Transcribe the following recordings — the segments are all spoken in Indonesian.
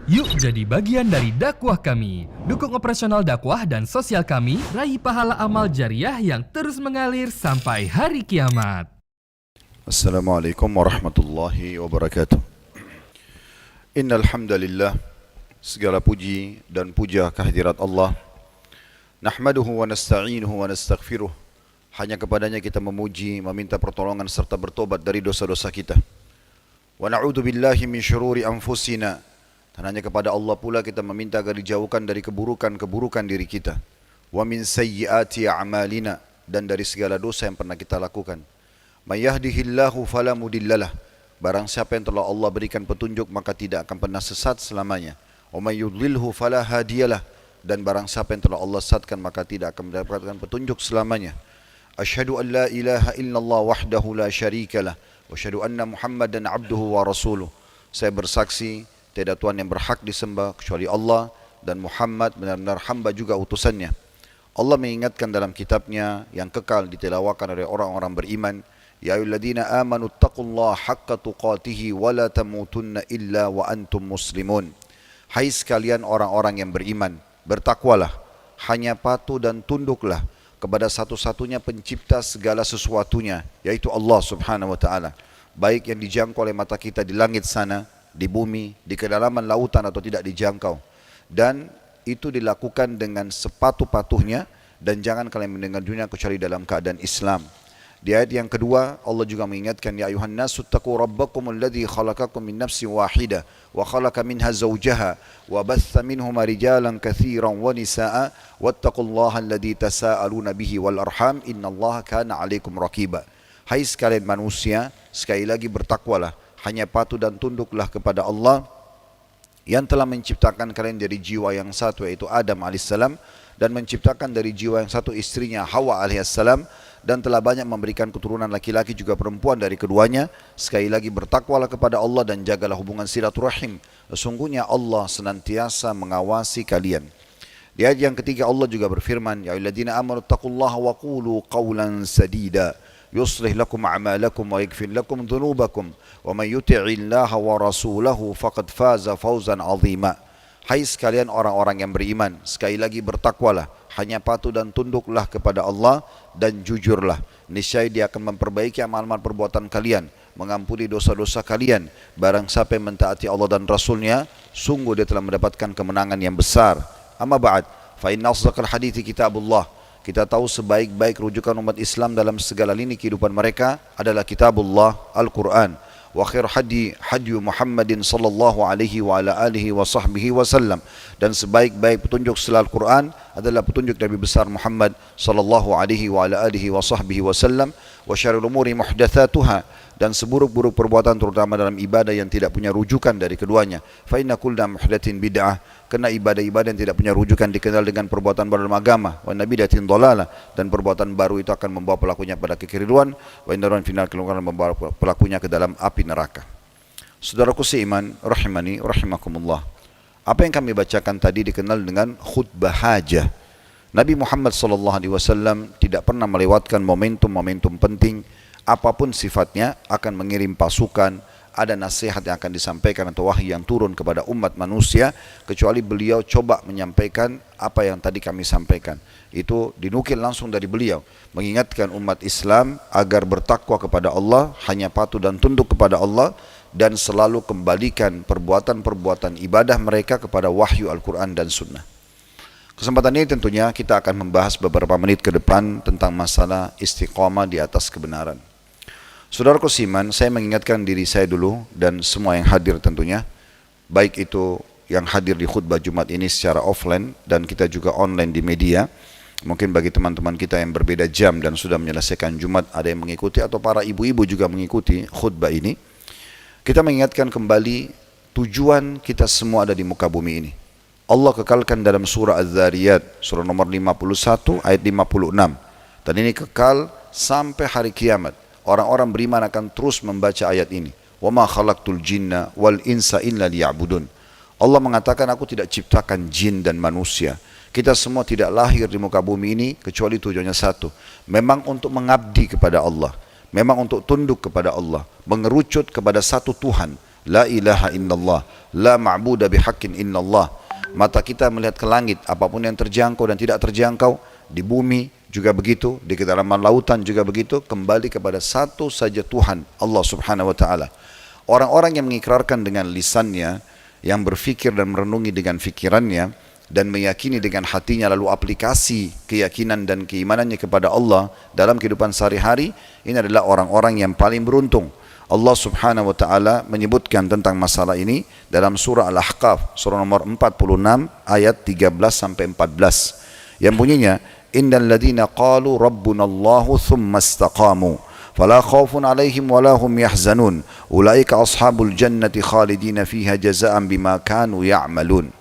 Yuk jadi bagian dari dakwah kami. Dukung operasional dakwah dan sosial kami, raih pahala amal jariah yang terus mengalir sampai hari kiamat. Assalamualaikum warahmatullahi wabarakatuh. Innal hamdalillah, segala puji dan puja kehadirat Allah. Nahmaduhu wa nasta'inuhu wa nastaghfiruh. Hanya kepadanya kita memuji, meminta pertolongan serta bertobat dari dosa-dosa kita. Wa na'udzu billahi min syururi anfusina. Dan hanya kepada Allah pula kita meminta agar dijauhkan dari keburukan-keburukan diri kita. Wa min sayyiati a'malina, dan dari segala dosa yang pernah kita lakukan. May yahdihillahu fala mudhillalah. Barang siapa yang telah Allah berikan petunjuk maka tidak akan pernah sesat selamanya. Wa may yudlilhu fala hadiyalah. Dan barang siapa yang telah Allah sesatkan maka tidak akan mendapatkan petunjuk selamanya. Asyhadu an la ilaha illallah wahdahu la syarikalah wa asyhadu anna Muhammadan abduhu wa rasuluh. Saya bersaksi tiada Tuhan yang berhak disembah kecuali Allah, dan Muhammad benar-benar hamba juga utusannya. Allah mengingatkan dalam kitabnya yang kekal ditilawakan oleh orang-orang beriman, ya ayyuhalladzina amanu taqullaha haqqa tuqatih wa la tamutunna illa wa antum muslimun. Hai sekalian orang-orang yang beriman, bertakwalah, hanya patuh dan tunduklah kepada satu-satunya pencipta segala sesuatunya, yaitu Allah subhanahu wa ta'ala. Baik yang dijangkau oleh mata kita di langit sana, di bumi, di kedalaman lautan atau tidak dijangkau. Dan itu dilakukan dengan sepatuh-patuhnya, dan jangan kalian mendengar dunia kecuali dalam keadaan Islam. Di ayat yang kedua Allah juga mengingatkan, ya ayuhan nasu taqu rabbakum alladhi khalaqakum min nafsin wahidah wa khalaqa minha zawjaha wa batha minhuma rijalan katsiran wa nisaa wattaqullaha alladhi tasaaluna bihi wal arham innallaha kana 'alaikum raqiba. Hai sekalian manusia, sekali lagi bertakwalah, hanya patuh dan tunduklah kepada Allah yang telah menciptakan kalian dari jiwa yang satu, yaitu Adam alaihissalam, dan menciptakan dari jiwa yang satu istrinya Hawa alaihissalam, dan telah banyak memberikan keturunan laki-laki juga perempuan dari keduanya. Sekali lagi bertakwalah kepada Allah dan jagalah hubungan silaturahim. Sesungguhnya Allah senantiasa mengawasi kalian. Di ayat yang ketiga Allah juga berfirman, ya ayyuhalladzina amanu taqullaha wa qulu qawlan sadida yuslih lakum a'malakum wa yaghfir lakum dhunubakum wa man yuti'illaha wa rasulahu faqad faza fawzan 'azima. Hai sekalian orang-orang yang beriman, sekali lagi bertakwalah, hanya patuh dan tunduklah kepada Allah dan jujurlah. Niscaya Dia akan memperbaiki amal-amal perbuatan kalian, mengampuni dosa-dosa kalian. Barang siapa yang mentaati Allah dan Rasulnya, sungguh dia telah mendapatkan kemenangan yang besar. Amma ba'd, fa inna asdaqal hadithi kitabullah. Kita tahu sebaik-baik rujukan umat Islam dalam segala lini kehidupan mereka adalah kitabullah, Al-Quran. Wa khair hadi Muhammadin sallallahu alaihi wa ala alihi wa sahbihi wasallam. Dan sebaik-baik petunjuk setelah Al-Quran adalah petunjuk Nabi besar Muhammad sallallahu alaihi wa ala alihi wa sahbihi wasallam. Wa syarrul umuri muhdatsatuha, dan seburuk-buruk perbuatan terutama dalam ibadah yang tidak punya rujukan dari keduanya. Fa inna kulla muhdatsin bid'ah, karena ibadah-ibadah yang tidak punya rujukan dikenal dengan perbuatan baru dalam agama. Wa inna bid'atin dhalalah, dan perbuatan baru itu akan membawa pelakunya pada kekeliruan. Wa inna ran final keluaran membawa pelakunya ke dalam api neraka. Saudaraku seiman, rahimani rahimakumullah. Apa yang kami bacakan tadi dikenal dengan khutbah hajah. Nabi Muhammad SAW tidak pernah melewatkan momentum-momentum penting, apapun sifatnya, akan mengirim pasukan, ada nasihat yang akan disampaikan atau wahyu yang turun kepada umat manusia, kecuali beliau coba menyampaikan apa yang tadi kami sampaikan. Itu dinukil langsung dari beliau, mengingatkan umat Islam agar bertakwa kepada Allah, hanya patuh dan tunduk kepada Allah, dan selalu kembalikan perbuatan-perbuatan ibadah mereka kepada wahyu Al-Quran dan Sunnah. Kesempatan ini tentunya kita akan membahas beberapa menit ke depan tentang masalah istiqamah di atas kebenaran. Saudaraku seiman, saya mengingatkan diri saya dulu dan semua yang hadir tentunya, baik itu yang hadir di khutbah Jumat ini secara offline dan kita juga online di media. Mungkin bagi teman-teman kita yang berbeda jam dan sudah menyelesaikan Jumat, ada yang mengikuti atau para ibu-ibu juga mengikuti khutbah ini. Kita mengingatkan kembali tujuan kita semua ada di muka bumi ini. Allah kekalkan dalam surah Az-Zariyat, surah nomor 51 ayat 56. Dan ini kekal sampai hari kiamat. Orang-orang beriman akan terus membaca ayat ini. Wa ma khalaqtul jinna wal insa illa liya'budun. Allah mengatakan, aku tidak ciptakan jin dan manusia. Kita semua tidak lahir di muka bumi ini kecuali tujuannya satu. Memang untuk mengabdi kepada Allah. Memang untuk tunduk kepada Allah. Mengerucut kepada satu Tuhan. La ilaha illallah, la ma'budu bihaqqin illallah. Mata kita melihat ke langit, apapun yang terjangkau dan tidak terjangkau, di bumi juga begitu, di kedalaman lautan juga begitu, kembali kepada satu saja Tuhan, Allah subhanahu wa ta'ala. Orang-orang yang mengikrarkan dengan lisannya, yang berfikir dan merenungi dengan fikirannya, dan meyakini dengan hatinya, lalu aplikasi keyakinan dan keimanannya kepada Allah dalam kehidupan sehari-hari, ini adalah orang-orang yang paling beruntung. Allah subhanahu wa ta'ala menyebutkan tentang masalah ini dalam surah Al-Ahqaf, surah nomor 46 ayat 13-14, yang bunyinya, innal ladhina qalu rabbunallahu thumma istaqamu fala khawfun alaihim wala hum yahzanun ulaika ashabul jannati khalidina fiha jazaan bima kanu ya'malun.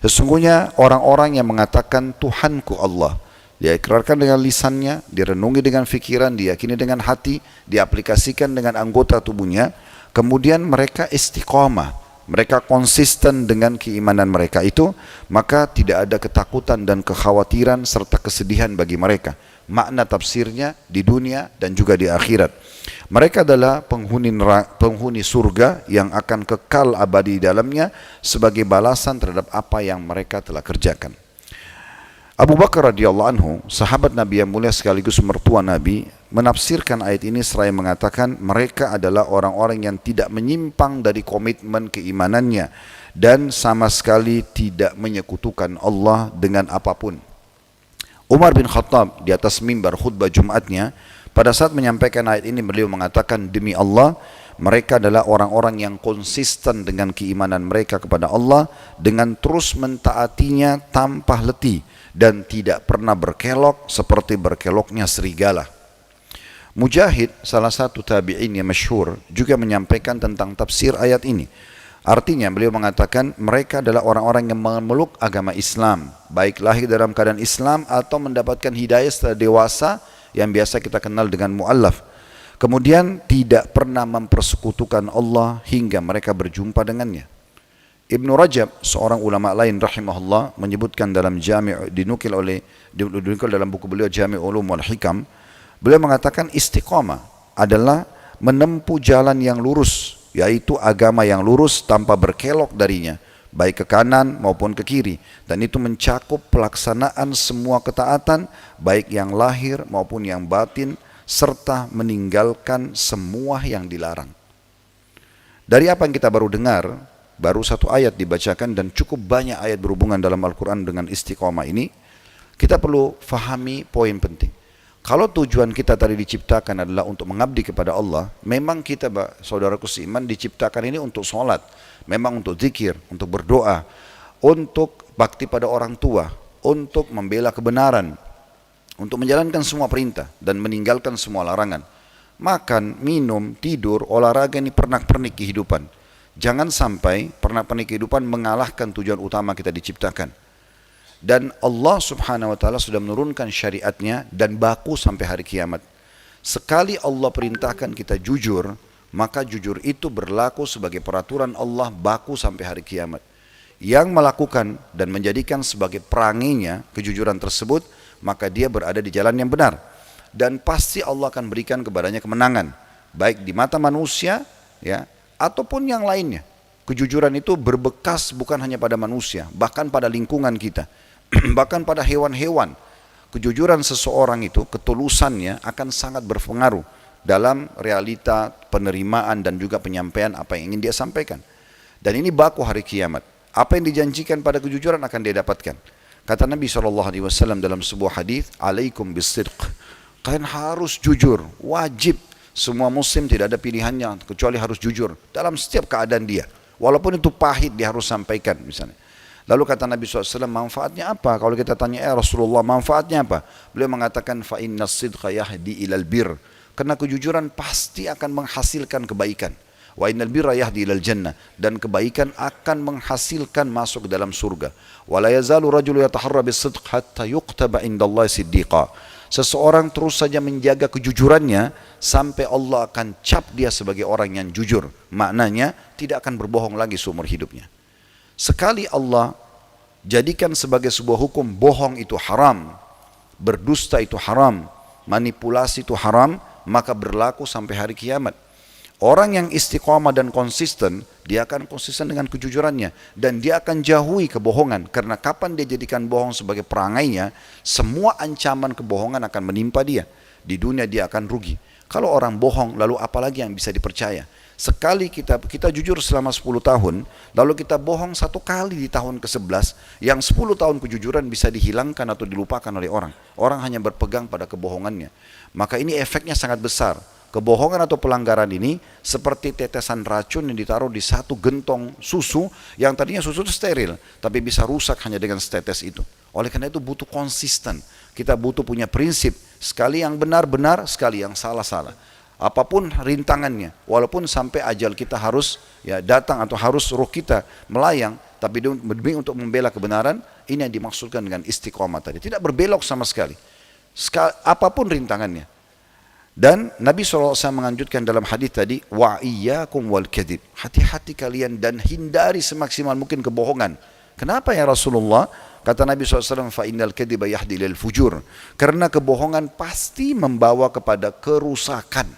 Sesungguhnya orang-orang yang mengatakan Tuhanku Allah, dia ikrarkan dengan lisannya, direnungi dengan fikiran, diyakini dengan hati, diaplikasikan dengan anggota tubuhnya, kemudian mereka istiqamah, mereka konsisten dengan keimanan mereka itu, maka tidak ada ketakutan dan kekhawatiran serta kesedihan bagi mereka. Makna tafsirnya di dunia dan juga di akhirat. Mereka adalah penghuni surga yang akan kekal abadi di dalamnya sebagai balasan terhadap apa yang mereka telah kerjakan. Abu Bakar radhiyallahu anhu, sahabat Nabi yang mulia sekaligus mertua Nabi, menafsirkan ayat ini seraya mengatakan mereka adalah orang-orang yang tidak menyimpang dari komitmen keimanannya dan sama sekali tidak menyekutukan Allah dengan apapun. Umar bin Khattab di atas mimbar khutbah Jumatnya pada saat menyampaikan ayat ini, beliau mengatakan, demi Allah, mereka adalah orang-orang yang konsisten dengan keimanan mereka kepada Allah dengan terus mentaatinya tanpa letih dan tidak pernah berkelok seperti berkeloknya serigala. Mujahid, salah satu tabi'in yang masyhur, juga menyampaikan tentang tafsir ayat ini. Artinya beliau mengatakan mereka adalah orang-orang yang memeluk agama Islam, baik lahir dalam keadaan Islam atau mendapatkan hidayah setelah dewasa yang biasa kita kenal dengan mu'allaf. Kemudian tidak pernah mempersekutukan Allah hingga mereka berjumpa dengannya. Ibnu Rajab, seorang ulama lain rahimahullah, menyebutkan dalam dinukil dalam buku beliau Jami' Ulum wal Hikam, beliau mengatakan istiqamah adalah menempuh jalan yang lurus, yaitu agama yang lurus tanpa berkelok darinya, baik ke kanan maupun ke kiri, dan itu mencakup pelaksanaan semua ketaatan, baik yang lahir maupun yang batin, serta meninggalkan semua yang dilarang. Dari apa yang kita baru dengar, baru satu ayat dibacakan dan cukup banyak ayat berhubungan dalam Al-Quran dengan istiqamah ini, kita perlu fahami poin penting. Kalau tujuan kita tadi diciptakan adalah untuk mengabdi kepada Allah, memang kita, saudaraku seiman, diciptakan ini untuk sholat, memang untuk zikir, untuk berdoa, untuk bakti pada orang tua, untuk membela kebenaran, untuk menjalankan semua perintah dan meninggalkan semua larangan. Makan, minum, tidur, olahraga ini pernak-pernik kehidupan. Jangan sampai pernak-pernik kehidupan mengalahkan tujuan utama kita diciptakan. Dan Allah subhanahu wa ta'ala sudah menurunkan syariatnya dan baku sampai hari kiamat. Sekali Allah perintahkan kita jujur, maka jujur itu berlaku sebagai peraturan Allah baku sampai hari kiamat. Yang melakukan dan menjadikan sebagai peranginya kejujuran tersebut, maka dia berada di jalan yang benar. Dan pasti Allah akan berikan kepadanya kemenangan, baik di mata manusia, ya, ataupun yang lainnya. Kejujuran itu berbekas bukan hanya pada manusia, bahkan pada lingkungan kita, bahkan pada hewan-hewan. Kejujuran seseorang itu, ketulusannya akan sangat berpengaruh dalam realita penerimaan dan juga penyampaian apa yang ingin dia sampaikan. Dan ini baku hari kiamat. Apa yang dijanjikan pada kejujuran akan dia dapatkan. Kata Nabi SAW dalam sebuah hadis, alaikum bisidq. Kalian harus jujur, wajib. Semua muslim tidak ada pilihannya kecuali harus jujur dalam setiap keadaan dia. Walaupun itu pahit dia harus sampaikan misalnya. Lalu kata Nabi SAW, manfaatnya apa? Kalau kita tanya, Rasulullah, manfaatnya apa? Beliau mengatakan, fa inna sidqa yahdi ilal bir. Karena kejujuran pasti akan menghasilkan kebaikan. Wa innal birra yahdi ilal jannah. Dan kebaikan akan menghasilkan masuk ke dalam surga. Wa la yazalu rajulu yataharra bisidq hatta yuqtaba indallahi siddiqa. Seseorang terus saja menjaga kejujurannya sampai Allah akan cap dia sebagai orang yang jujur. Maknanya tidak akan berbohong lagi seumur hidupnya. Sekali Allah jadikan sebagai sebuah hukum, bohong itu haram, berdusta itu haram, manipulasi itu haram, maka berlaku sampai hari kiamat. Orang yang istiqamah dan konsisten, dia akan konsisten dengan kejujurannya. Dan dia akan jauhi kebohongan. Karena kapan dia jadikan bohong sebagai perangainya, semua ancaman kebohongan akan menimpa dia. Di dunia dia akan rugi. Kalau orang bohong, lalu apalagi yang bisa dipercaya? Sekali kita jujur selama 10 tahun, lalu kita bohong 1 kali di tahun ke-11, yang 10 tahun kejujuran bisa dihilangkan atau dilupakan oleh orang. Orang hanya berpegang pada kebohongannya. Maka ini efeknya sangat besar. Kebohongan atau pelanggaran ini seperti tetesan racun yang ditaruh di satu gentong susu yang tadinya susu itu steril, tapi bisa rusak hanya dengan setetes itu. Oleh karena itu butuh konsisten. Kita butuh punya prinsip, sekali yang benar-benar, sekali yang salah-salah. Apapun rintangannya, walaupun sampai ajal kita harus datang atau harus ruh kita melayang, tapi demi untuk membela kebenaran, ini yang dimaksudkan dengan istiqomah tadi. Tidak berbelok sama sekali. Apapun rintangannya. Dan Nabi SAW menganjurkan dalam hadis tadi, wa iyyakum wal kadhib. Hati-hati kalian dan hindari semaksimal mungkin kebohongan. Kenapa ya Rasulullah? Kata Nabi SAW, fa innal kadhiba yahdi lil fujur. Karena kebohongan pasti membawa kepada kerusakan.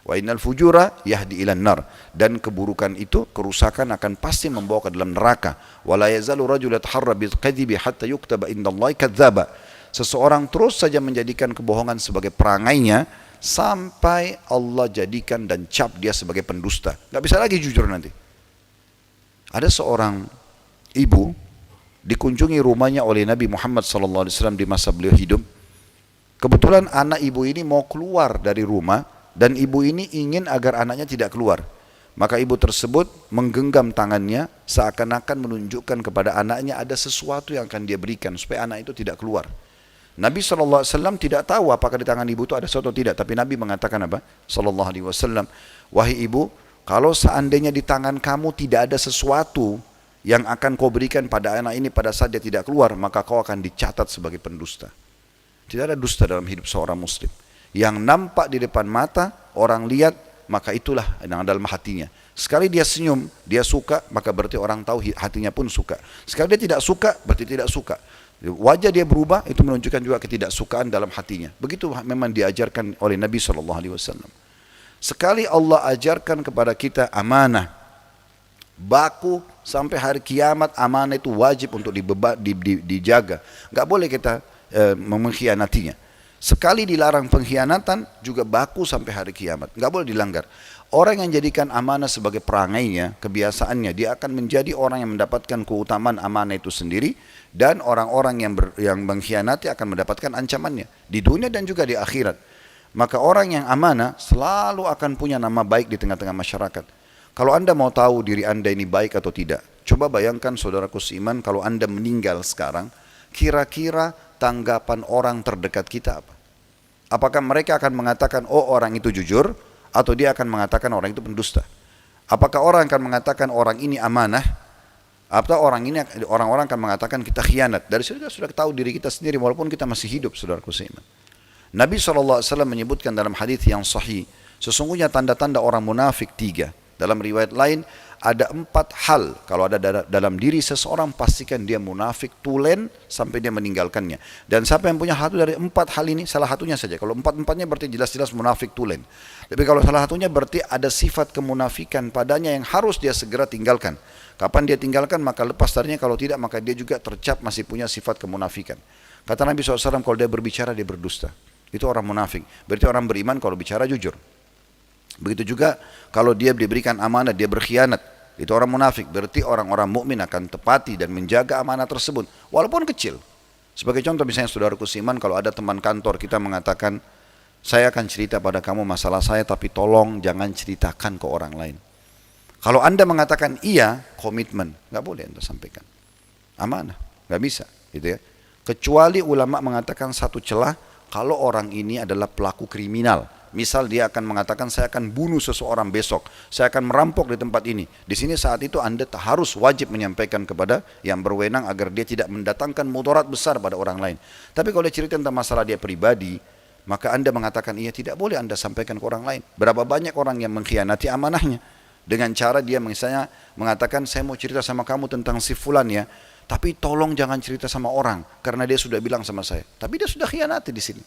Wa innal fujura yahdi ilan nar, dan keburukan itu, kerusakan akan pasti membawa ke dalam neraka. Wala yazalu rajul yataharra bil kadhibi hatta yuktaba indallahi kadzdzaba. Seseorang terus saja menjadikan kebohongan sebagai perangainya sampai Allah jadikan dan cap dia sebagai pendusta. Enggak bisa lagi jujur nanti. Ada seorang ibu dikunjungi rumahnya oleh Nabi Muhammad SAW di masa beliau hidup. Kebetulan anak ibu ini mau keluar dari rumah, dan ibu ini ingin agar anaknya tidak keluar. Maka ibu tersebut menggenggam tangannya seakan-akan menunjukkan kepada anaknya ada sesuatu yang akan dia berikan supaya anak itu tidak keluar. Nabi SAW tidak tahu apakah di tangan ibu itu ada sesuatu atau tidak. Tapi Nabi mengatakan apa? SAW, wahai ibu, kalau seandainya di tangan kamu tidak ada sesuatu yang akan kau berikan pada anak ini pada saat dia tidak keluar, maka kau akan dicatat sebagai pendusta. Tidak ada dusta dalam hidup seorang muslim. Yang nampak di depan mata, orang lihat, maka itulah yang dalam hatinya. Sekali dia senyum, dia suka, maka berarti orang tahu hatinya pun suka. Sekali dia tidak suka, berarti tidak suka. Wajah dia berubah, itu menunjukkan juga ketidaksukaan dalam hatinya. Begitu memang diajarkan oleh Nabi SAW. Sekali Allah ajarkan kepada kita amanah, baku sampai hari kiamat, amanah itu wajib untuk dijaga. Gak boleh kita mengkhianatinya. Sekali dilarang pengkhianatan, juga baku sampai hari kiamat. Gak boleh dilanggar. Orang yang jadikan amanah sebagai perangainya, kebiasaannya, dia akan menjadi orang yang mendapatkan keutamaan amanah itu sendiri. Dan orang-orang yang mengkhianati akan mendapatkan ancamannya di dunia dan juga di akhirat. Maka orang yang amanah selalu akan punya nama baik di tengah-tengah masyarakat. Kalau anda mau tahu diri anda ini baik atau tidak, coba bayangkan saudaraku seiman, kalau anda meninggal sekarang, kira-kira tanggapan orang terdekat kita apa? Apakah mereka akan mengatakan, oh orang itu jujur, atau dia akan mengatakan orang itu pendusta? Apakah orang akan mengatakan orang ini amanah, atau orang-orang akan mengatakan kita khianat? Dari situ kita sudah tahu diri kita sendiri walaupun kita masih hidup, saudaraku seiman. Nabi SAW menyebutkan dalam hadis yang sahih, sesungguhnya tanda-tanda orang munafik 3. Dalam riwayat lain ada 4 hal. Kalau ada dalam diri seseorang, pastikan dia munafik tulen sampai dia meninggalkannya. Dan siapa yang punya satu dari 4 hal ini, salah satunya saja. Kalau 4-4-nya berarti jelas-jelas munafik tulen. Tapi kalau salah satunya berarti ada sifat kemunafikan padanya yang harus dia segera tinggalkan. Kapan dia tinggalkan, maka lepas darinya. Kalau tidak, maka dia juga tercap masih punya sifat kemunafikan. Kata Nabi SAW, kalau dia berbicara, dia berdusta. Itu orang munafik. Berarti orang beriman kalau bicara jujur. Begitu juga kalau dia diberikan amanah, dia berkhianat. Itu orang munafik. Berarti orang-orang mukmin akan tepati dan menjaga amanah tersebut, walaupun kecil. Sebagai contoh misalnya saudaraku seiman, kalau ada teman kantor kita mengatakan, saya akan cerita pada kamu masalah saya, tapi tolong jangan ceritakan ke orang lain. Kalau anda mengatakan iya, komitmen, nggak boleh anda sampaikan. Amanah, nggak bisa, gitu ya. Kecuali ulama mengatakan satu celah, kalau orang ini adalah pelaku kriminal. Misal dia akan mengatakan, saya akan bunuh seseorang besok, saya akan merampok di tempat ini. Di sini saat itu anda harus wajib menyampaikan kepada yang berwenang agar dia tidak mendatangkan mudarat besar pada orang lain. Tapi kalau dia cerita tentang masalah dia pribadi, maka anda mengatakan iya, tidak boleh anda sampaikan ke orang lain. Berapa banyak orang yang mengkhianati amanahnya dengan cara dia misalnya mengatakan, saya mau cerita sama kamu tentang si fulan ya, tapi tolong jangan cerita sama orang karena dia sudah bilang sama saya. Tapi dia sudah khianati di sini.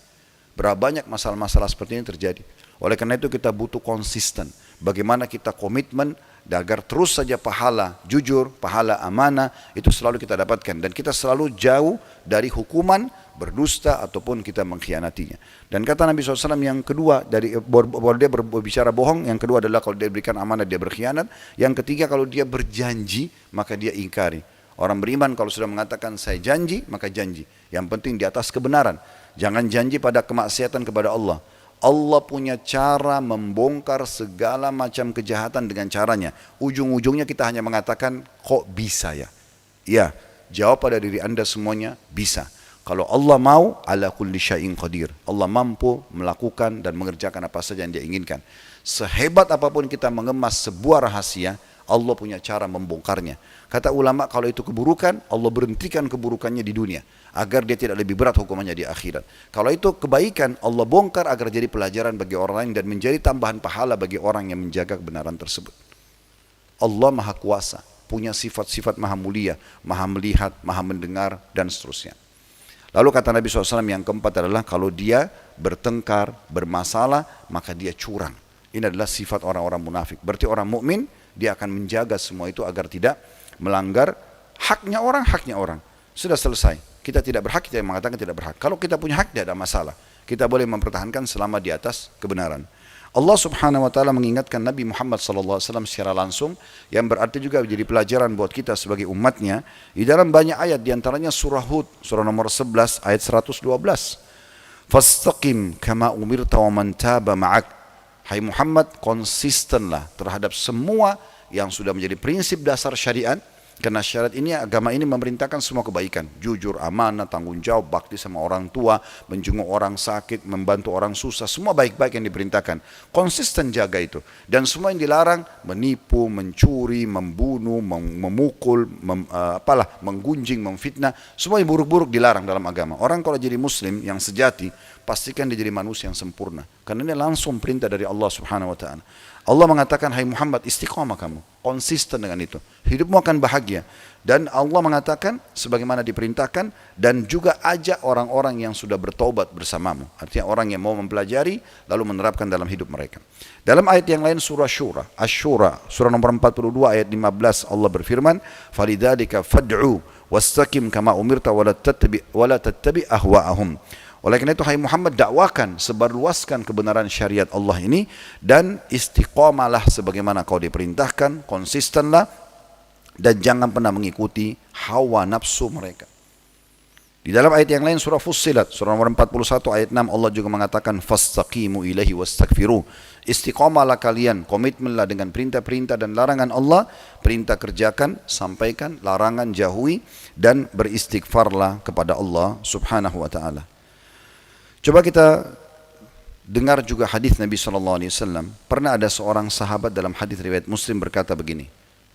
Berapa banyak masalah-masalah seperti ini terjadi. Oleh karena itu kita butuh konsisten. bagaimana kita komitmen agar terus saja pahala jujur, pahala amanah itu selalu kita dapatkan, dan kita selalu jauh dari hukuman berdusta ataupun kita mengkhianatinya. Dan kata Nabi SAW yang kedua, dari bahwa dia berbicara bohong, yang kedua adalah kalau dia berikan amanah dia berkhianat, yang ketiga kalau dia berjanji maka dia ingkari. Orang beriman kalau sudah mengatakan saya janji, maka janji. Yang penting di atas kebenaran. Jangan janji pada kemaksiatan kepada Allah. Allah punya cara membongkar segala macam kejahatan dengan caranya. Ujung-ujungnya kita hanya mengatakan, kok bisa ya? Ya, jawab pada diri anda semuanya, bisa. Kalau Allah mau, ala kulli syai'in qadir. Allah mampu melakukan dan mengerjakan apa saja yang dia inginkan. Sehebat apapun kita mengemas sebuah rahasia, Allah punya cara membongkarnya. Kata ulama, kalau itu keburukan, Allah berhentikan keburukannya di dunia, agar dia tidak lebih berat hukumannya di akhirat. Kalau itu kebaikan, Allah bongkar agar jadi pelajaran bagi orang lain dan menjadi tambahan pahala bagi orang yang menjaga kebenaran tersebut. Allah Maha Kuasa, punya sifat-sifat Maha Mulia, Maha Melihat, Maha Mendengar, dan seterusnya. Lalu kata Nabi SAW yang keempat adalah kalau dia bertengkar, bermasalah, maka dia curang. Ini adalah sifat orang-orang munafik. Berarti orang mukmin dia akan menjaga semua itu agar tidak melanggar haknya orang. Sudah selesai. Kita tidak berhak, kita yang mengatakan tidak berhak. Kalau kita punya hak, tidak ada masalah. Kita boleh mempertahankan selama di atas kebenaran. Allah Subhanahu wa taala mengingatkan Nabi Muhammad sallallahu alaihi wasallam secara langsung, yang berarti juga menjadi pelajaran buat kita sebagai umatnya di dalam banyak ayat, di antaranya surah Hud, surah nomor 11 ayat 112. Fastaqim kama umirta wa man taba ma'ak. Hai Muhammad, konsistenlah terhadap semua yang sudah menjadi prinsip dasar syariat. Karena syariat ini, agama ini memerintahkan semua kebaikan. Jujur, amanah, tanggung jawab, bakti sama orang tua, menjenguk orang sakit, membantu orang susah. Semua baik-baik yang diperintahkan. Konsisten jaga itu. Dan semua yang dilarang, menipu, mencuri, membunuh, memukul, menggunjing, memfitnah. Semua yang buruk-buruk dilarang dalam agama. Orang kalau jadi muslim yang sejati, pastikan dia jadi manusia yang sempurna. Karena ini langsung perintah dari Allah Subhanahu wa ta'ala. Allah mengatakan, hai Muhammad, istiqamah kamu, konsisten dengan itu, hidupmu akan bahagia. Dan Allah mengatakan sebagaimana diperintahkan, dan juga ajak orang-orang yang sudah bertaubat bersamamu. Artinya orang yang mau mempelajari lalu menerapkan dalam hidup mereka. Dalam ayat yang lain surah Syura, Asy-Syura, surah nomor 42 ayat 15, Allah berfirman, "Falidzalika fad'u wastaqim kama umirta wa la tattabi ahwa'ahum." Oleh karena itu, hai Muhammad, dakwakan, sebarluaskan kebenaran syariat Allah ini, dan istiqamalah sebagaimana kau diperintahkan, konsistenlah, dan jangan pernah mengikuti hawa nafsu mereka. Di dalam ayat yang lain surah Fussilat, surah nomor 41 ayat 6, Allah juga mengatakan fastaqimu ilaihi wastaghfiru. Istiqamalah kalian, komitmenlah dengan perintah-perintah dan larangan Allah. Perintah kerjakan, sampaikan, larangan jauhi, dan beristighfarlah kepada Allah Subhanahu wa taala. Coba kita dengar juga hadis Nabi SAW. Pernah ada seorang sahabat dalam hadis riwayat Muslim berkata begini,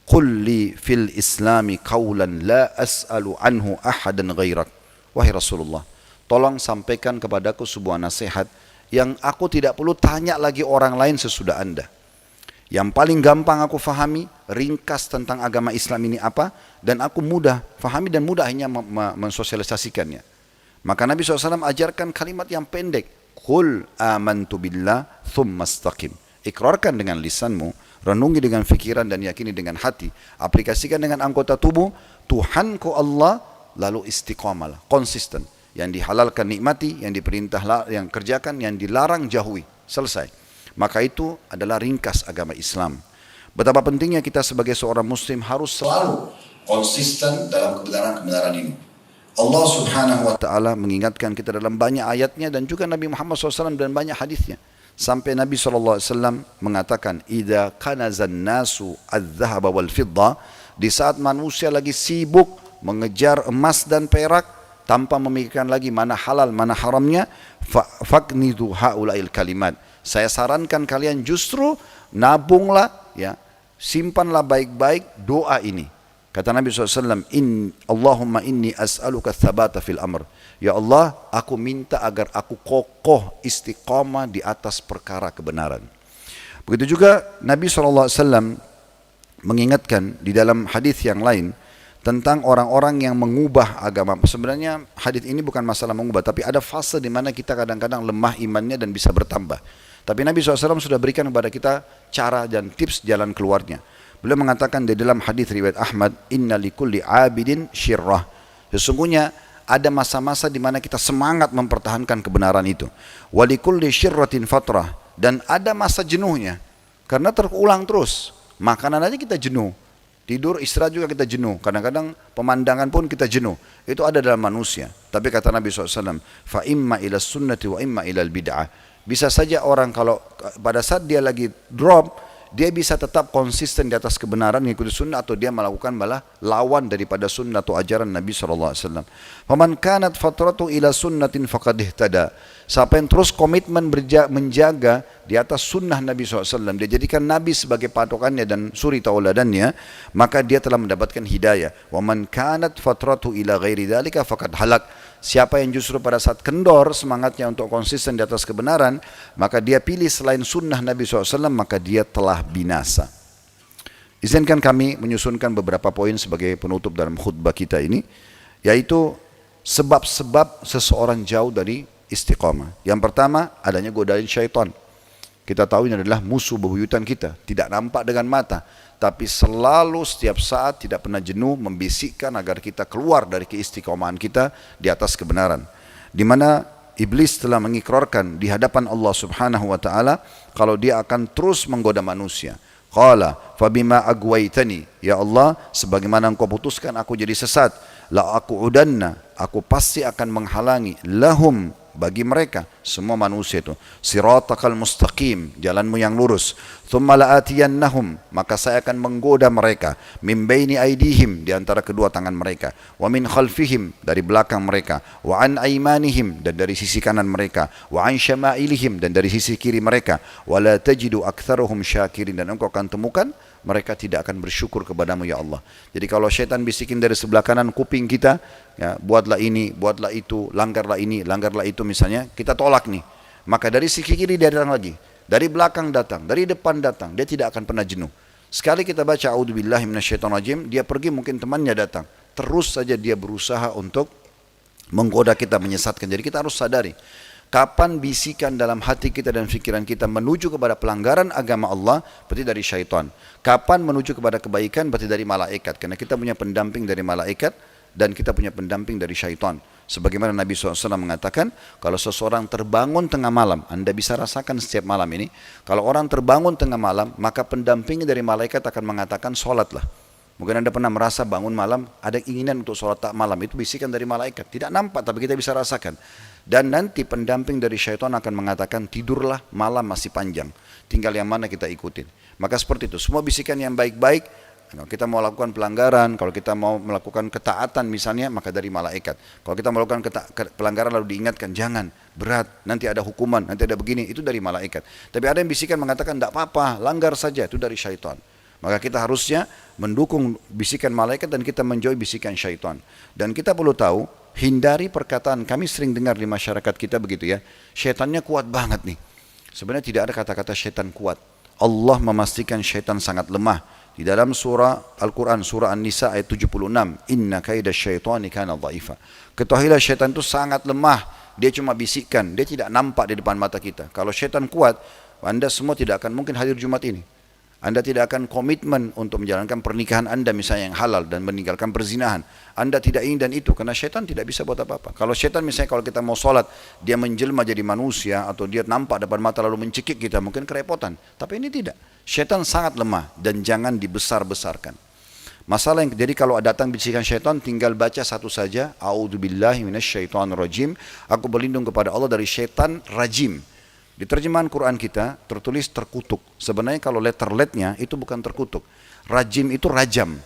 "Qul li fil islami qawlan la as'alu anhu ahadan ghairak." Wahai Rasulullah, tolong sampaikan kepadaku sebuah nasihat yang aku tidak perlu tanya lagi orang lain sesudah Anda. Yang paling gampang aku fahami, ringkas tentang agama Islam ini apa, dan aku mudah fahami dan mudah hanya mensosialisasikannya. Maka Nabi SAW ajarkan kalimat yang pendek. Qul amantu billah thumma istaqim. Ikrarkan dengan lisanmu, renungi dengan fikiran dan yakini dengan hati. Aplikasikan dengan anggota tubuh, Tuhanku Allah, lalu istiqamalah, konsisten. Yang dihalalkan nikmati, yang diperintah yang kerjakan, yang dilarang jauhi. Selesai. Maka itu adalah ringkas agama Islam. Betapa pentingnya kita sebagai seorang muslim harus selalu konsisten dalam kebenaran-kebenaran ini. Allah Subhanahu wa ta'ala mengingatkan kita dalam banyak ayatnya, dan juga Nabi Muhammad SAW dan banyak hadisnya. Sampai Nabi SAW mengatakan, "Idza kanazan nasu adz-dzahaba wal fidda", di saat manusia lagi sibuk mengejar emas dan perak tanpa memikirkan lagi mana halal mana haramnya, faqnidu haulail kalimat. Saya sarankan kalian justru nabunglah, ya, simpanlah baik-baik doa ini. Kata Nabi SAW, Allahumma inni as'aluka tsabata fil amr. Ya Allah, aku minta agar aku kokoh istiqamah di atas perkara kebenaran. Begitu juga Nabi SAW mengingatkan di dalam hadis yang lain tentang orang-orang yang mengubah agama. Sebenarnya hadis ini bukan masalah mengubah, tapi ada fase di mana kita kadang-kadang lemah imannya dan bisa bertambah. Tapi Nabi SAW sudah berikan kepada kita cara dan tips jalan keluarnya. Beliau mengatakan di dalam hadis riwayat Ahmad, inna likulli abidin syirrah. Sesungguhnya ada masa-masa di mana kita semangat mempertahankan kebenaran itu. Walikulli syirratin fatrah, dan ada masa jenuhnya. Karena terulang terus. Makanan aja kita jenuh. Tidur, istirahat juga kita jenuh. Kadang-kadang pemandangan pun kita jenuh. Itu ada dalam manusia. Tapi kata Nabi SAW, fa imma ila sunnati wa imma ila bid'ah. Bisa saja orang kalau pada saat dia lagi drop, dia bisa tetap konsisten di atas kebenaran mengikuti sunnah, atau dia melakukan malah lawan daripada sunnah atau ajaran Nabi SAW. Faman kanat fatratu ila sunnatin faqad ihtada. Siapa yang terus komitmen menjaga di atas sunnah Nabi SAW, dia jadikan Nabi sebagai patokannya dan suri tauladannya, maka dia telah mendapatkan hidayah. Waman kanat fatratu ila ghairi dzalika faqad halak. Siapa yang justru pada saat kendor semangatnya untuk konsisten di atas kebenaran, maka dia pilih selain sunnah Nabi SAW, maka dia telah binasa. Izinkan kami menyusunkan beberapa poin sebagai penutup dalam khutbah kita ini, yaitu sebab-sebab seseorang jauh dari istiqamah. Yang pertama, adanya godaan syaitan. Kita tahu ini adalah musuh bebuyutan kita, tidak nampak dengan mata, tapi selalu setiap saat tidak pernah jenuh membisikkan agar kita keluar dari keistiqomahan kita di atas kebenaran. Di mana iblis telah mengikrarkan di hadapan Allah Subhanahu wa taala kalau dia akan terus menggoda manusia. Qala fabima agwaitani, ya Allah, sebagaimana engkau putuskan aku jadi sesat, la aqudanna, aku pasti akan menghalangi lahum, bagi mereka semua manusia itu, siratakal mustaqim, jalanmu yang lurus, thumma la'atiyannahum, maka saya akan menggoda mereka, min baini aidihim, di antara kedua tangan mereka, wa min khalfihim, dari belakang mereka, wa an aimanihim, dan dari sisi kanan mereka, wa an syama'ilihim, dan dari sisi kiri mereka, wa la tajidu aktsaruhum syakirin, dan engkau akan temukan mereka tidak akan bersyukur kepadamu ya Allah. Jadi kalau syaitan bisikin dari sebelah kanan kuping kita, ya, buatlah ini, buatlah itu, langgarlah ini, langgarlah itu misalnya, kita tolak nih. Maka dari sisi kiri dia datang lagi, dari belakang datang, dari depan datang, dia tidak akan pernah jenuh. Sekali kita baca a'udzubillahi minasyaitonirrajim, dia pergi mungkin temannya datang. Terus saja dia berusaha untuk menggoda kita, menyesatkan. Jadi kita harus sadari, kapan bisikan dalam hati kita dan pikiran kita menuju kepada pelanggaran agama Allah, berarti dari syaitan. Kapan menuju kepada kebaikan, berarti dari malaikat. Karena kita punya pendamping dari malaikat dan kita punya pendamping dari syaitan. Sebagaimana Nabi SAW mengatakan, kalau seseorang terbangun tengah malam, Anda bisa rasakan setiap malam ini, kalau orang terbangun tengah malam, maka pendampingnya dari malaikat akan mengatakan, sholatlah. Mungkin Anda pernah merasa bangun malam, ada keinginan untuk sholat tak malam, itu bisikan dari malaikat. Tidak nampak, tapi kita bisa rasakan. Dan nanti pendamping dari syaitan akan mengatakan, tidurlah, malam masih panjang. Tinggal yang mana kita ikutin. Maka seperti itu, semua bisikan yang baik-baik, kalau kita mau lakukan pelanggaran, kalau kita mau melakukan ketaatan misalnya, maka dari malaikat. Kalau kita melakukan pelanggaran lalu diingatkan, jangan, berat, nanti ada hukuman, nanti ada begini, itu dari malaikat. Tapi ada yang bisikan mengatakan, tidak apa-apa, langgar saja, itu dari syaitan. Maka kita harusnya mendukung bisikan malaikat dan kita menjauhi bisikan syaitan. Dan kita perlu tahu, hindari perkataan, kami sering dengar di masyarakat kita begitu ya, syaitannya kuat banget nih. Sebenarnya tidak ada kata-kata syaitan kuat. Allah memastikan syaitan sangat lemah. Di dalam surah Al-Quran, surah An-Nisa ayat 76, inna kaida syaitani kana dhaifa. Ketahuilah syaitan itu sangat lemah. Dia cuma bisikkan, dia tidak nampak di depan mata kita. Kalau syaitan kuat, Anda semua tidak akan mungkin hadir Jumat ini. Anda tidak akan komitmen untuk menjalankan pernikahan Anda misalnya yang halal dan meninggalkan perzinahan. Anda tidak ingin dan itu, karena syaitan tidak bisa buat apa-apa. Kalau syaitan misalnya kalau kita mau sholat, dia menjelma jadi manusia atau dia nampak depan mata lalu mencekik kita, mungkin kerepotan. Tapi ini tidak. Syaitan sangat lemah dan jangan dibesar-besarkan. Masalah yang jadi kalau datang bisikan syaitan, tinggal baca satu saja, a'udzubillahi minasyaitonirrajim, aku berlindung kepada Allah dari syaitan rajim. Di terjemahan Quran kita tertulis terkutuk. Sebenarnya kalau letter-letnya itu bukan terkutuk. Rajim itu rajam,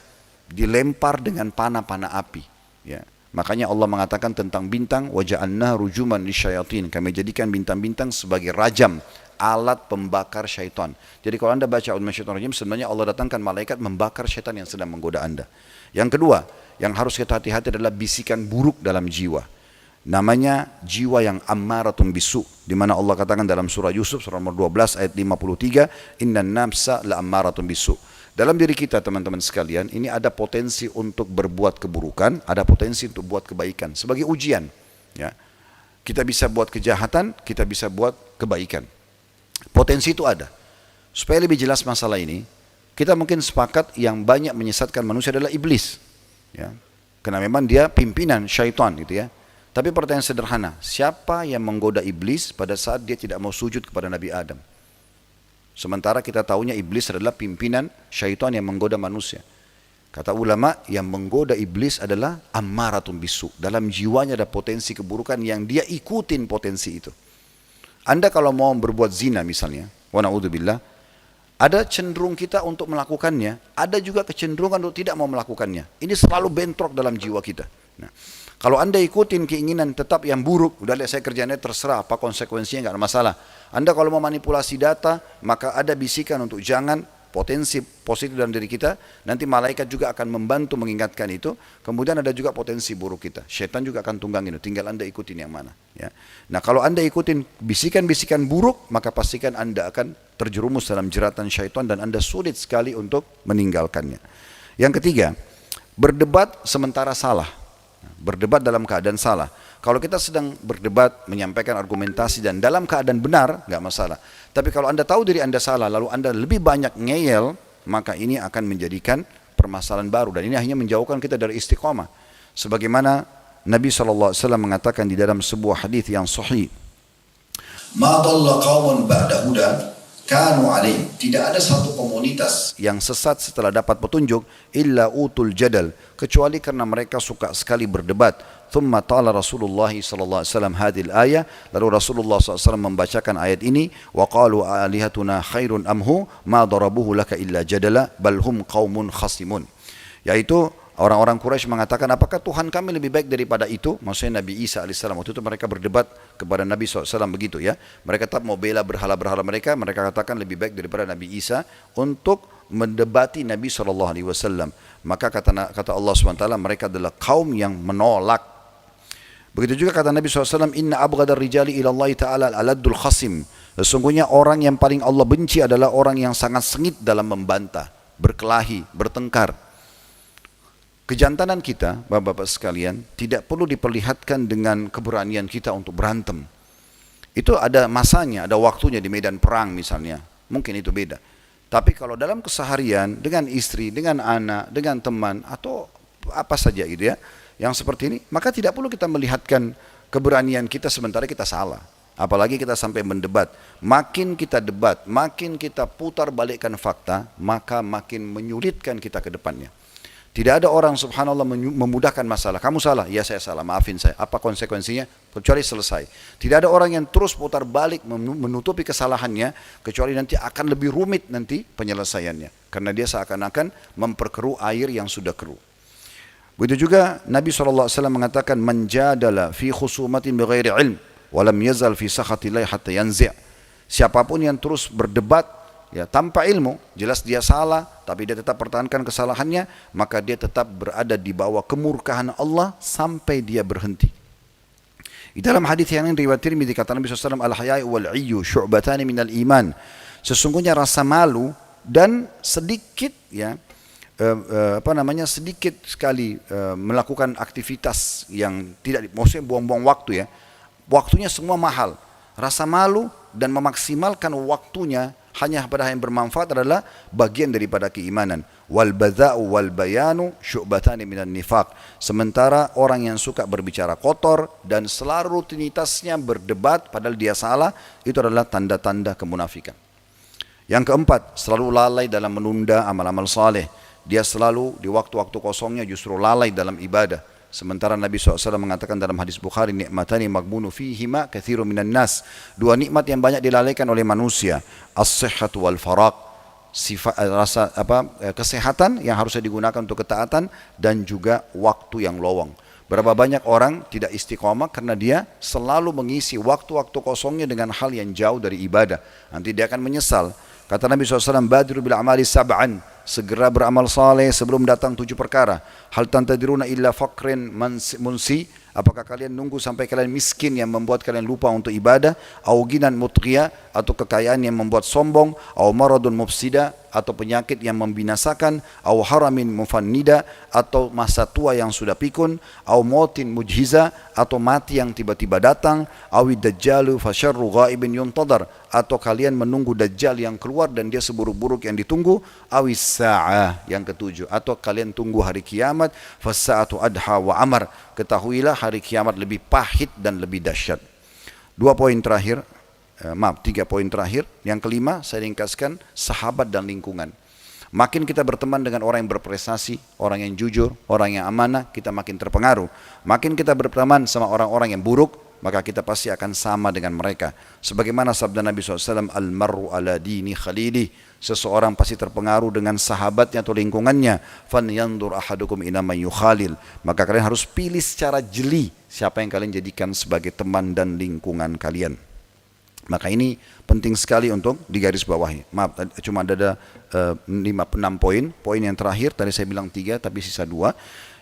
dilempar dengan panah-panah api. Ya. Makanya Allah mengatakan tentang bintang, waja'alna rujuman lisyayatin. Kami jadikan bintang-bintang sebagai rajam, alat pembakar syaitan. Jadi kalau Anda baca a'udzubillahi sebenarnya Allah datangkan malaikat membakar syaitan yang sedang menggoda Anda. Yang kedua, yang harus kita hati-hati adalah bisikan buruk dalam jiwa. Namanya jiwa yang ammaratun bisu, di mana Allah katakan dalam surah Yusuf surah nomor 12 ayat 53, innan nafsa la ammaratun bisu. Dalam diri kita teman-teman sekalian, ini ada potensi untuk berbuat keburukan, ada potensi untuk buat kebaikan sebagai ujian. Ya. Kita bisa buat kejahatan, kita bisa buat kebaikan. Potensi itu ada. Supaya lebih jelas masalah ini, kita mungkin sepakat yang banyak menyesatkan manusia adalah iblis. Ya. Karena memang dia pimpinan syaitan gitu ya. Tapi pertanyaan sederhana, siapa yang menggoda iblis pada saat dia tidak mau sujud kepada Nabi Adam? Sementara kita tahunya iblis adalah pimpinan syaitan yang menggoda manusia. Kata ulama, yang menggoda iblis adalah ammaratun bisu. Dalam jiwanya ada potensi keburukan yang dia ikutin potensi itu. Anda kalau mau berbuat zina misalnya, wa na'udzubillah, ada cenderung kita untuk melakukannya, ada juga kecenderungan untuk tidak mau melakukannya. Ini selalu bentrok dalam jiwa kita. Nah, kalau Anda ikutin keinginan tetap yang buruk, udah lihat saya kerjanya terserah apa konsekuensinya, nggak ada masalah. Anda kalau mau manipulasi data, maka ada bisikan untuk jangan, potensi positif dalam diri kita, nanti malaikat juga akan membantu mengingatkan itu. Kemudian ada juga potensi buruk kita, syaitan juga akan tunggangin itu, tinggal Anda ikutin yang mana ya. Nah kalau Anda ikutin bisikan-bisikan buruk, maka pastikan Anda akan terjerumus dalam jeratan syaitan dan Anda sulit sekali untuk meninggalkannya. Yang ketiga, berdebat sementara salah. Berdebat dalam keadaan salah. Kalau kita sedang berdebat, menyampaikan argumentasi dan dalam keadaan benar, nggak masalah. Tapi kalau Anda tahu diri Anda salah, lalu Anda lebih banyak ngeyel, maka ini akan menjadikan permasalahan baru. Dan ini hanya menjauhkan kita dari istiqamah. Sebagaimana Nabi SAW mengatakan di dalam sebuah hadis yang sahih, "Ma dhalla qaumun ba'da huda kanu alaih." Tidak ada satu komunitas yang sesat setelah dapat petunjuk illa utul jadal, kecuali karena mereka suka sekali berdebat. Thumma ta'ala Rasulullah sallallahu alaihi wasallam hadhil ayah, lalu Rasulullah SAW membacakan ayat ini, wa qalu alihatuna khairun amhu ma darabuhu laka illa jadala bal hum qaumun khasimun. Yaitu orang-orang Quraisy mengatakan, apakah Tuhan kami lebih baik daripada itu? Maksudnya Nabi Isa alaihissalam. Waktu itu mereka berdebat kepada Nabi SAW begitu ya. Mereka tetap mau bela berhala-berhala mereka. Mereka katakan lebih baik daripada Nabi Isa untuk mendebati Nabi SAW. Maka kata Allah SWT, mereka adalah kaum yang menolak. Begitu juga kata Nabi SAW, inna abghadar rijali ilallahi ta'ala al-aladdul khasim. Sesungguhnya orang yang paling Allah benci adalah orang yang sangat sengit dalam membantah, berkelahi, bertengkar. Kejantanan kita, bapak-bapak sekalian, tidak perlu diperlihatkan dengan keberanian kita untuk berantem. Itu ada masanya, ada waktunya di medan perang misalnya. Mungkin itu beda. Tapi kalau dalam keseharian, dengan istri, dengan anak, dengan teman, atau apa saja gitu ya, yang seperti ini, maka tidak perlu kita melihatkan keberanian kita sementara kita salah. Apalagi kita sampai mendebat. Makin kita debat, makin kita putar balikkan fakta, maka makin menyulitkan kita ke depannya. Tidak ada orang subhanallah memudahkan masalah. Kamu salah, ya saya salah, maafin saya. Apa konsekuensinya? Kecuali selesai. Tidak ada orang yang terus putar balik menutupi kesalahannya, kecuali nanti akan lebih rumit nanti penyelesaiannya. Karena dia seakan-akan memperkeruh air yang sudah keruh. Begitu juga Nabi SAW mengatakan, menjadala fi khusumatin bighairi ilm, walam yazal fi sakhatillahi hatta yanzi'. Siapapun yang terus berdebat ya tanpa ilmu, jelas dia salah, tapi dia tetap pertahankan kesalahannya, maka dia tetap berada di bawah kemurkaan Allah sampai dia berhenti. Di dalam hadis yang lain riwayat Tirmidzi kata Nabi SAW, al-haya'u wal-'iyyu syu'batani minal iman. Sesungguhnya rasa malu dan sedikit ya sedikit sekali melakukan aktivitas yang tidak, maksudnya buang-buang waktu ya. Waktunya semua mahal. Rasa malu dan memaksimalkan waktunya hanya pada yang bermanfaat adalah bagian daripada keimanan. Wal badza'u wal bayanu syu'batani minan nifaq. Sementara orang yang suka berbicara kotor dan selalu rutinitasnya berdebat padahal dia salah, itu adalah tanda-tanda kemunafikan. Yang keempat, selalu lalai dalam menunda amal-amal saleh. Dia selalu di waktu-waktu kosongnya justru lalai dalam ibadah. Sementara Nabi SAW mengatakan dalam hadis Bukhari, nikmatani maghbunu fihima katsirun minan nas. Dua nikmat yang banyak dilalaikan oleh manusia, as-sihhatu wal faraq. Kesehatan yang harusnya digunakan untuk ketaatan dan juga waktu yang lowong. Berapa banyak orang tidak istiqomah karena dia selalu mengisi waktu-waktu kosongnya dengan hal yang jauh dari ibadah. Nanti dia akan menyesal. Kata Nabi SAW, badiru bil amali sab'an, segera beramal saleh sebelum datang 7 perkara. Hal tantadiruna illa faqrin munsi, apakah kalian nunggu sampai kalian miskin yang membuat kalian lupa untuk ibadah, au ginan mutghiya, atau kekayaan yang membuat sombong, au maradun mufsida, atau penyakit yang membinasakan, au haramin mufannida, atau masa tua yang sudah pikun, au mautin mujhiza, atau mati yang tiba-tiba datang, awid dajjalu fasyarru ghaibin yuntadar, atau kalian menunggu dajjal yang keluar dan dia seburuk-buruk yang ditunggu, awis sa'ah yang ketujuh, atau kalian tunggu hari kiamat, fasa'atu adha wa amar, ketahuilah hari kiamat lebih pahit dan lebih dahsyat. 3 poin terakhir. Yang kelima, saya ringkaskan, sahabat dan lingkungan. Makin kita berteman dengan orang yang berprestasi, orang yang jujur, orang yang amanah, kita makin terpengaruh. Makin kita berteman sama orang-orang yang buruk, maka kita pasti akan sama dengan mereka. Sebagaimana sabda Nabi SAW, al-mar'u ala dini khalili, seseorang pasti terpengaruh dengan sahabatnya atau lingkungannya. Fanyandur ahadukum ila man yukhalil, maka kalian harus pilih secara jeli siapa yang kalian jadikan sebagai teman dan lingkungan kalian. Maka ini penting sekali untuk digarisbawahi. Maaf, cuma ada 6 poin. Poin yang terakhir, tadi saya bilang 3 tapi sisa 2.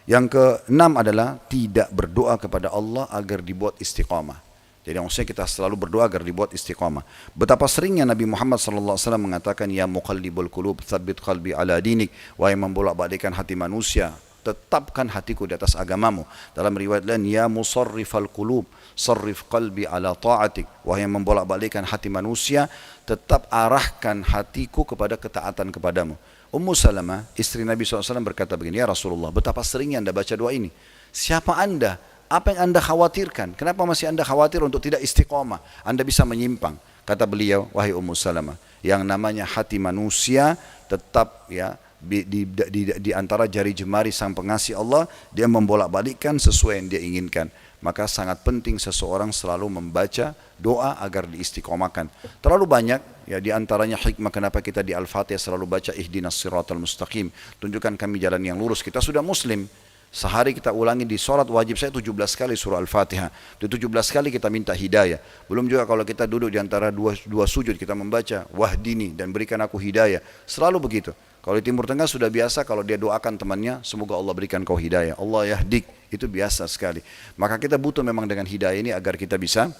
Yang ke-6 adalah tidak berdoa kepada Allah agar dibuat istiqamah. Jadi maksudnya kita selalu berdoa agar dibuat istiqamah. Betapa seringnya Nabi Muhammad SAW mengatakan, ya muqallibul qulub tsabbit qalbi ala dinik, wahai membolak-balikkan hati manusia, tetapkan hatiku di atas agamamu. Dalam riwayat lain, ya musarrifal qulub sarrif qalbi ala ta'atik, wahai yang membolak-balikkan hati manusia, tetap arahkan hatiku kepada ketaatan kepadamu. Ummu Salamah, istri Nabi SAW berkata begini, ya Rasulullah, betapa seringnya anda baca doa ini. Siapa anda? Apa yang anda khawatirkan? Kenapa masih anda khawatir untuk tidak istiqamah? Anda bisa menyimpang. Kata beliau, wahai Ummu Salamah, yang namanya hati manusia tetap ya di antara jari jemari sang pengasih Allah, dia membolak-balikkan sesuai yang dia inginkan. Maka sangat penting seseorang selalu membaca doa agar diistiqomahkan. Terlalu banyak ya, di antaranya hikmah kenapa kita di Al-Fatihah selalu baca ihdinas siratal mustaqim, tunjukkan kami jalan yang lurus. Kita sudah muslim, sehari kita ulangi di sholat wajib saya 17 kali surah Al-Fatihah. Di 17 kali kita minta hidayah. Belum juga kalau kita duduk di antara dua sujud kita membaca wahdini dan berikan aku hidayah. Selalu begitu. Kalau di Timur Tengah sudah biasa kalau dia doakan temannya, semoga Allah berikan kau hidayah. Allah yahdik, itu biasa sekali. Maka kita butuh memang dengan hidayah ini agar kita bisa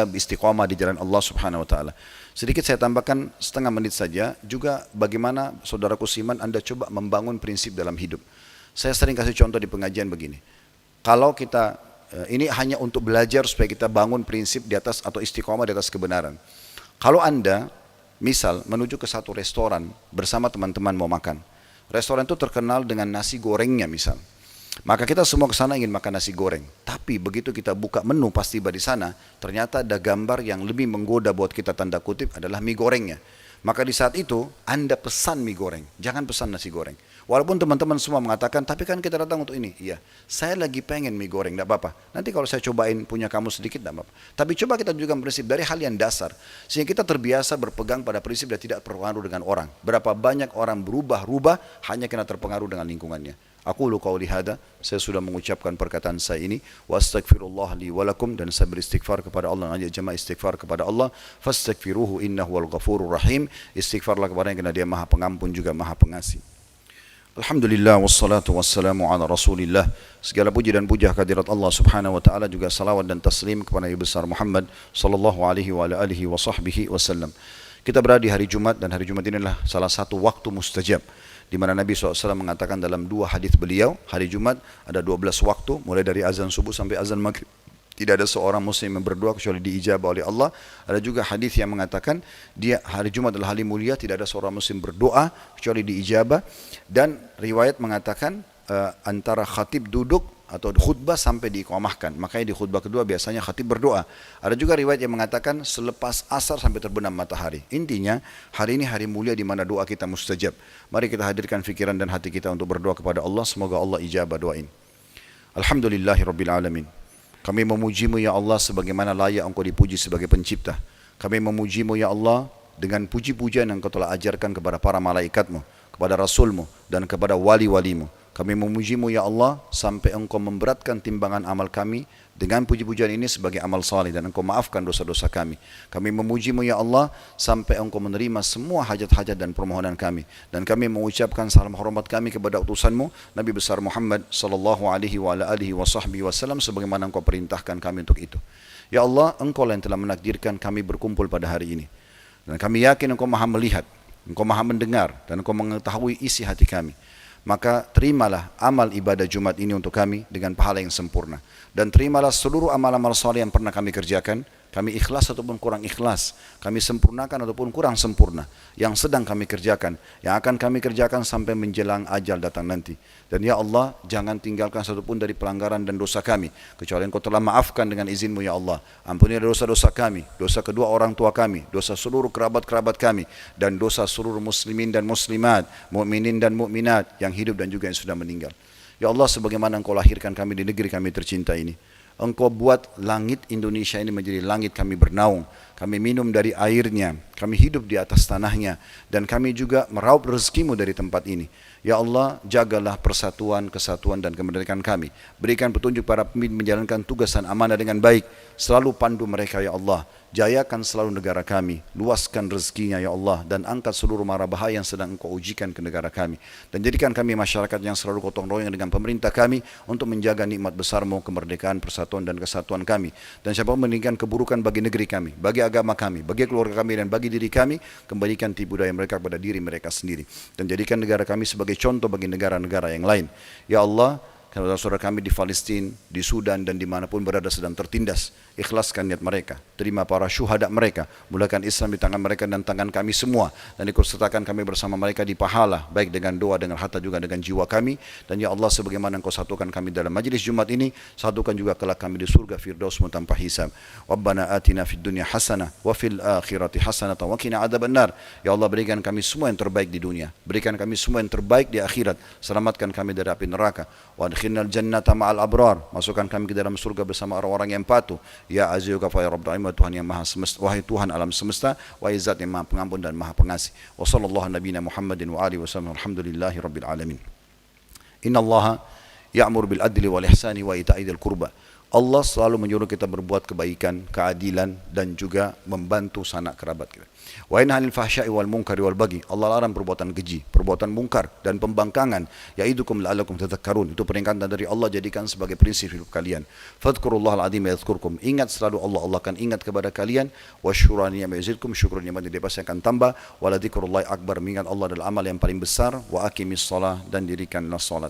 istiqamah di jalan Allah Subhanahu wa taala. Sedikit saya tambahkan setengah menit saja, juga bagaimana saudaraku Siman Anda coba membangun prinsip dalam hidup. Saya sering kasih contoh di pengajian begini. Kalau kita ini hanya untuk belajar supaya kita bangun prinsip di atas atau istiqamah di atas kebenaran. Kalau Anda misal menuju ke satu restoran bersama teman-teman mau makan. Restoran itu terkenal dengan nasi gorengnya misal. Maka kita semua ke sana ingin makan nasi goreng. Tapi begitu kita buka menu pas tiba di sana, ternyata ada gambar yang lebih menggoda buat kita tanda kutip adalah mie gorengnya. Maka di saat itu Anda pesan mie goreng, jangan pesan nasi goreng. Walaupun teman-teman semua mengatakan, tapi kan kita datang untuk ini. Iya, saya lagi pengen mie goreng, tidak apa-apa. Nanti kalau saya cobain punya kamu sedikit, tidak apa-apa. Tapi coba kita tunjukkan prinsip dari hal yang dasar. Sehingga kita terbiasa berpegang pada prinsip dan tidak terpengaruh dengan orang. Berapa banyak orang berubah-ubah hanya karena terpengaruh dengan lingkungannya. Aku qauli hada, saya sudah mengucapkan perkataan saya ini, wa astaghfirullah li wa lakum, dan saya beristighfar kepada Allah, ajak jemaah istighfar kepada Allah, fastaghfiruhu innahu wal ghafurur rahim, istighfarlah kepadanya karena dia Maha Pengampun juga Maha Pengasih. Alhamdulillah wassalatu wassalamu ala Rasulillah. Segala puji dan puja kehadirat Allah Subhanahu wa taala, juga salawat dan taslim kepada Nabi besar Muhammad sallallahu alaihi wa alihi wa sahbihi wasallam. Kita berada di hari Jumat, dan hari Jumat ini adalah salah satu waktu mustajab, di mana Nabi SAW mengatakan dalam 2 hadis beliau, hari Jumat ada 12 waktu, mulai dari azan subuh sampai azan maghrib. Tidak ada seorang muslim yang berdoa kecuali diijabah oleh Allah. Ada juga hadis yang mengatakan hari Jumat adalah hari mulia, tidak ada seorang muslim berdoa kecuali diijabah. Dan riwayat mengatakan antara khatib duduk atau khutbah sampai diiqamahkan. Makanya di khutbah kedua biasanya khatib berdoa. Ada juga riwayat yang mengatakan selepas asar sampai terbenam matahari. Intinya hari ini hari mulia di mana doa kita mustajab. Mari kita hadirkan fikiran dan hati kita untuk berdoa kepada Allah. Semoga Allah ijabah doain. Alhamdulillahirabbil alamin. Kami memujimu ya Allah sebagaimana layak engkau dipuji sebagai pencipta. Kami memujimu ya Allah dengan puji-pujian yang engkau telah ajarkan kepada para malaikatmu, kepada rasulmu, dan kepada wali-walimu. Kami memujimu ya Allah sampai engkau memberatkan timbangan amal kami dengan puji-pujian ini sebagai amal saleh dan engkau maafkan dosa-dosa kami. Kami memujimu ya Allah sampai engkau menerima semua hajat-hajat dan permohonan kami. Dan kami mengucapkan salam hormat kami kepada utusanmu Nabi besar Muhammad sallallahu alaihi wa ala alihi wa sahbihi wasallam sebagaimana engkau perintahkan kami untuk itu. Ya Allah, engkau yang telah menakdirkan kami berkumpul pada hari ini. Dan kami yakin engkau maha melihat, engkau maha mendengar, dan engkau mengetahui isi hati kami. Maka terimalah amal ibadah Jumat ini untuk kami dengan pahala yang sempurna. Dan terimalah seluruh amal-amal saleh yang pernah kami kerjakan, kami ikhlas ataupun kurang ikhlas, kami sempurnakan ataupun kurang sempurna, yang sedang kami kerjakan, yang akan kami kerjakan sampai menjelang ajal datang nanti. Dan ya Allah, jangan tinggalkan satupun dari pelanggaran dan dosa kami, kecuali engkau telah maafkan dengan izinmu ya Allah. Ampunilah dosa-dosa kami, dosa kedua orang tua kami, dosa seluruh kerabat-kerabat kami, dan dosa seluruh muslimin dan muslimat, mukminin dan mukminat yang hidup dan juga yang sudah meninggal. Ya Allah, sebagaimana engkau lahirkan kami di negeri kami tercinta ini, engkau buat langit Indonesia ini menjadi langit kami bernaung, kami minum dari airnya, kami hidup di atas tanahnya, dan kami juga meraup rezekimu dari tempat ini. Ya Allah, jagalah persatuan, kesatuan dan kemerdekaan kami. Berikan petunjuk para pemimpin menjalankan tugas dan amanah dengan baik. Selalu pandu mereka ya Allah. Jayakan selalu negara kami, luaskan rezekinya ya Allah, dan angkat seluruh mara bahaya yang sedang engkau ujikan ke negara kami. Dan jadikan kami masyarakat yang selalu gotong royong dengan pemerintah kami untuk menjaga nikmat besarmu, kemerdekaan, persatuan dan kesatuan kami. Dan siapa menginginkan keburukan bagi negeri kami, bagi agama kami, bagi keluarga kami dan bagi diri kami, kembalikan tipu daya mereka kepada diri mereka sendiri. Dan jadikan negara kami sebagai contoh bagi negara-negara yang lain. Ya Allah, saudara-saudara kami di Palestina, di Sudan dan dimanapun berada sedang tertindas, ikhlaskan niat mereka, terima para syuhada mereka, mulakan Islam di tangan mereka dan tangan kami semua, dan ikut sertakan kami bersama mereka di pahala, baik dengan doa, dengan harta juga dengan jiwa kami. Dan ya Allah, sebagaimana engkau satukan kami dalam majlis Jumat ini, satukan juga kelak kami di surga Firdausmu tanpa hisab. Rabbana atina fid dunya hasanah wa fil akhirati hasanah wa qina adzabannar. Ya Allah, berikan kami semua yang terbaik di dunia, berikan kami semua yang terbaik di akhirat, selamatkan kami dari api neraka. Wa adkhilnal jannata ma'al abrar, masukkan kami ke dalam surga bersama orang-orang yang patuh. Ya Aziz Ghaffar ya Rabbul Alamin, Tuhan yang maha semesta, wahai Tuhan alam semesta, wahai Zat yang maha pengampun dan maha pengasih. Wa sallallahu nabiyina Muhammadin wa alihi wasallam, alhamdulillahi rabbil alamin. Inna Allaha ya'mur bil adli wal ihsani wa ita'i dzil qurba. Allah selalu menyuruh kita berbuat kebaikan, keadilan dan juga membantu sanak kerabat kita. Wa yanha 'anil fahsya'i wal munkari wal baghi. Allah larang perbuatan keji, perbuatan mungkar dan pembangkangan. Ya'idukum la'allakum tadhakkarun. Itu peringatan dari Allah, jadikan sebagai prinsip hidup kalian. Fadhkurullahal 'azim yadhkurkum. Ingat selalu Allah, Allah akan ingat kepada kalian. Wasykurani ni'ma yazidkum. Syukur nikmat dia pasti akan tambah. Wa la dzikrullahi akbar. Mengingat Allah adalah amal yang paling besar. Wa aqimis shalah, dan dirikanlah salat.